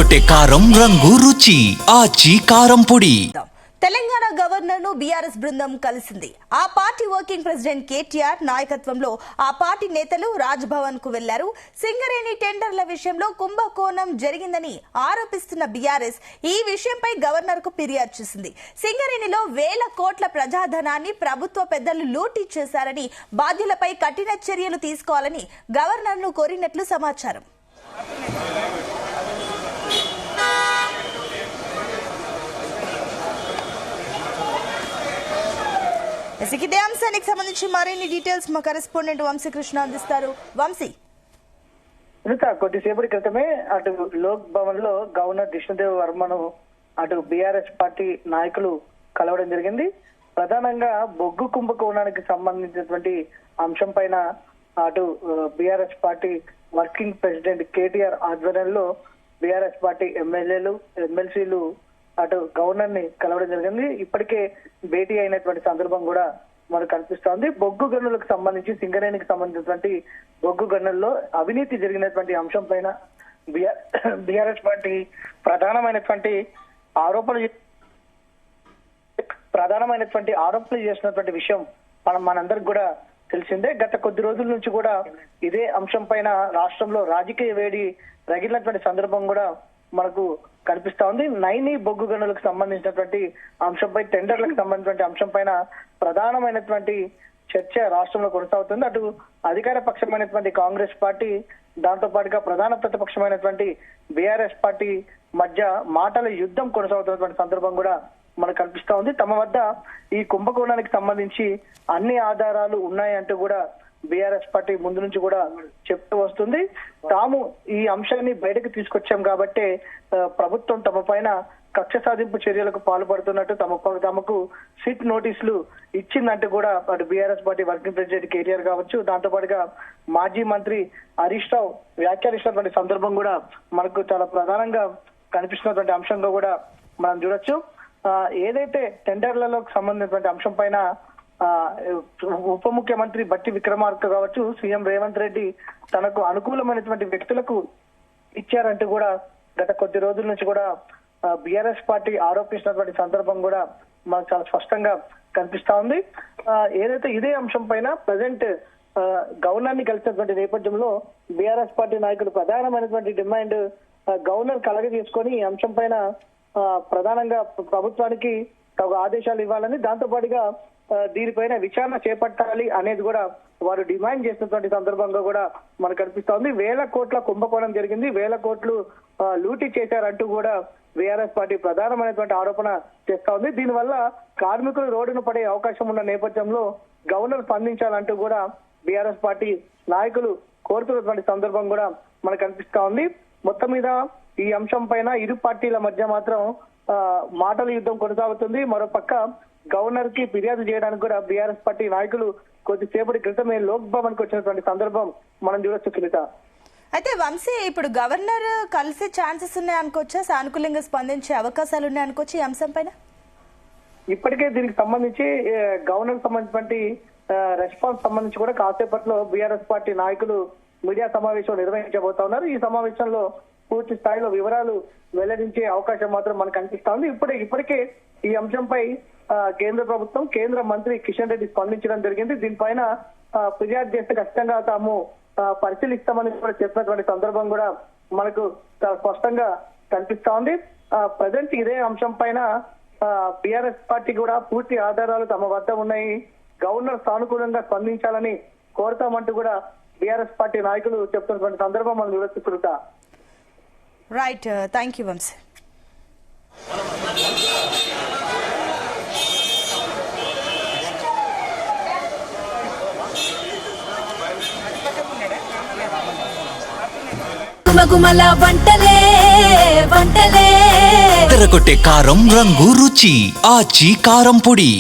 ఎర్రగొట్టే కారం రంగు రుచి ఆచి కారం పొడి. తెలంగాణ గవర్నర్ ను బీఆర్ఎస్ బృందం కలిసింది. ఆ పార్టీ వర్కింగ్ ప్రెసిడెంట్ కేటీఆర్ నాయకత్వంలో ఆ పార్టీ నేతలు రాజ్ భవన్ కు వెళ్లారు. సింగరేణి టెండర్ల విషయంలో కుంభకోణం జరిగిందని ఆరోపిస్తున్న బీఆర్ఎస్ ఈ విషయంపై గవర్నర్ కు ఫిర్యాదు చేసింది. సింగరేణిలో వేల కోట్ల ప్రజాధనాన్ని ప్రభుత్వ పెద్దలు లూటీ చేశారని, బాధ్యులపై కఠిన చర్యలు తీసుకోవాలని గవర్నర్ ను కోరినట్లు సమాచారం. ఇదే అంశానికి సంబంధించి మరిన్ని డీటెయిల్స్ మా కరెస్పాండెంట్ వంశీకృష్ణ అందిస్తారు. వంశీ, కొద్దిసేపటి క్రితమే అటు లోక్ భవన్ లో గవర్నర్ కృష్ణదేవ్ వర్మను అటు బీఆర్ఎస్ పార్టీ నాయకులు కలవడం జరిగింది. ప్రధానంగా బొగ్గు కుంభకోణానికి సంబంధించినటువంటి అంశం పైన అటు BRS party working president KTR ఆధ్వర్యంలో బీఆర్ఎస్ పార్టీ ఎమ్మెల్యేలు ఎమ్మెల్సీలు అటు గవర్నర్ ని కలవడం జరిగింది. ఇప్పటికే భేటీ అయినటువంటి సందర్భం కూడా మనకు కనిపిస్తోంది. బొగ్గు గనులకు సంబంధించి సింగరేణికి సంబంధించినటువంటి బొగ్గు గనుల్లో అవినీతి జరిగినటువంటి అంశం పైన బీఆర్ఎస్ పార్టీ ప్రధానమైనటువంటి ఆరోపణలు చేసినటువంటి విషయం మనందరికి కూడా తెలిసిందే. గత కొద్ది రోజుల నుంచి కూడా ఇదే అంశం పైన రాష్ట్రంలో రాజకీయ వేడి రగిలినటువంటి సందర్భం కూడా మనకు కనిపిస్తా ఉంది. నైని బొగ్గు గనులకు సంబంధించినటువంటి అంశంపై, టెండర్లకు సంబంధించినటువంటి అంశం పైన ప్రధానమైనటువంటి చర్చ రాష్ట్రంలో కొనసాగుతుంది. అటు అధికార పక్షమైనటువంటి కాంగ్రెస్ పార్టీ, దాంతో పాటుగా ప్రధాన ప్రతిపక్షమైనటువంటి బీఆర్ఎస్ పార్టీ మధ్య మాటల యుద్ధం కొనసాగుతున్నటువంటి సందర్భం కూడా మనకు కనిపిస్తా ఉంది. తమ వద్ద ఈ కుంభకోణానికి సంబంధించి అన్ని ఆధారాలు ఉన్నాయంటూ కూడా బీఆర్ఎస్ పార్టీ ముందు నుంచి కూడా చెప్తూ వస్తుంది. తాము ఈ అంశాన్ని బయటకు తీసుకొచ్చాం కాబట్టే ప్రభుత్వం తమ పైన కక్ష సాధింపు చర్యలకు పాల్పడుతున్నట్టు తమకు సిట్ నోటీసులు ఇచ్చిందంటూ కూడా అటు BRS party working president KTR కావచ్చు, దాంతో పాటుగా మాజీ మంత్రి హరీష్ రావు వ్యాఖ్యానిస్తున్నటువంటి సందర్భం కూడా మనకు చాలా ప్రధానంగా కనిపిస్తున్నటువంటి అంశంగా కూడా మనం చూడొచ్చు. ఏదైతే టెండర్లలో సంబంధించినటువంటి అంశం పైన ఉప ముఖ్యమంత్రి బట్టి విక్రమార్క కావచ్చు, సీఎం రేవంత్ రెడ్డి తనకు అనుకూలమైనటువంటి వ్యక్తులకు ఇచ్చారంటూ కూడా గత కొద్ది రోజుల నుంచి కూడా బీఆర్ఎస్ పార్టీ ఆరోపిస్తున్నటువంటి సందర్భం కూడా మనకు చాలా స్పష్టంగా కనిపిస్తా ఉంది. ఏదైతే ఇదే అంశం పైన ప్రజెంట్ గవర్నర్ ని కలిసినటువంటి నేపథ్యంలో బీఆర్ఎస్ పార్టీ నాయకులు ప్రధానమైనటువంటి డిమాండ్ గవర్నర్ కలగజేసుకొని ఈ అంశం పైన ప్రధానంగా ప్రభుత్వానికి తగు ఆదేశాలు ఇవ్వాలని, దాంతో పాటుగా దీనిపైన విచారణ చేపట్టాలి అనేది కూడా వారు డిమాండ్ చేసినటువంటి సందర్భంగా కూడా మనకు కనిపిస్తా ఉంది. వేల కోట్ల కుంభకోణం జరిగింది, వేల కోట్లు లూటీ చేశారంటూ కూడా బీఆర్ఎస్ పార్టీ ప్రధానమైనటువంటి ఆరోపణ చేస్తా ఉంది. దీనివల్ల కార్మికులు రోడ్డును పడే అవకాశం ఉన్న నేపథ్యంలో గవర్నర్ స్పందించాలంటూ కూడా బీఆర్ఎస్ పార్టీ నాయకులు కోరుతున్నటువంటి సందర్భం కూడా మనకు కనిపిస్తా ఉంది. మొత్తం మీద ఈ అంశం పైన ఇరు పార్టీల మధ్య మాత్రం మాటల యుద్ధం కొనసాగుతుంది. మరోపక్క గవర్నర్ కి ఫిర్యాదు చేయడానికి కూడా బీఆర్ఎస్ పార్టీ నాయకులు కొద్దిసేపటి క్రితమే లోక్ భవన్ కు వచ్చినటువంటి సందర్భం మనం చూడొచ్చు. సునీత, అయితే వంశీ, ఇప్పుడు గవర్నర్ కలిసే ఛాన్సెస్ ఉన్నాయనుకోవచ్చా? సానుకూలంగా స్పందించే అవకాశాలు ఉన్నాయనుకోవచ్చు ఈ అంశం పైన? ఇప్పటికే దీనికి సంబంధించి గవర్నర్ సంబంధించినటువంటి రెస్పాన్స్ సంబంధించి కూడా కాసేపట్లో బీఆర్ఎస్ పార్టీ నాయకులు మీడియా సమావేశం నిర్వహించబోతా ఉన్నారు. ఈ సమావేశంలో పూర్తి స్థాయిలో వివరాలు వెల్లడించే అవకాశం మాత్రం మనకు కనిపిస్తా ఉంది. ఇప్పటికే ఈ అంశంపై కేంద్ర ప్రభుత్వం, కేంద్ర మంత్రి కిషన్ రెడ్డి స్పందించడం జరిగింది. దీనిపైన ఫిర్యాదు చేస్తే ఖచ్చితంగా తాము పరిశీలిస్తామని కూడా చెప్పినటువంటి సందర్భం కూడా మనకు చాలా స్పష్టంగా కనిపిస్తా ఉంది. ప్రజెంట్ ఇదే అంశం పైన బీఆర్ఎస్ పార్టీ కూడా పూర్తి ఆధారాలు తమ వద్ద ఉన్నాయి, గవర్నర్ సానుకూలంగా స్పందించాలని కోరుతామంటూ కూడా బీఆర్ఎస్ పార్టీ నాయకులు చెప్తున్నటువంటి సందర్భం మనం చూడొచ్చు. Right, thank you Vamsi. ఎర్రగొట్టే కారం రంగు రుచి ఆచి కారం పొడి.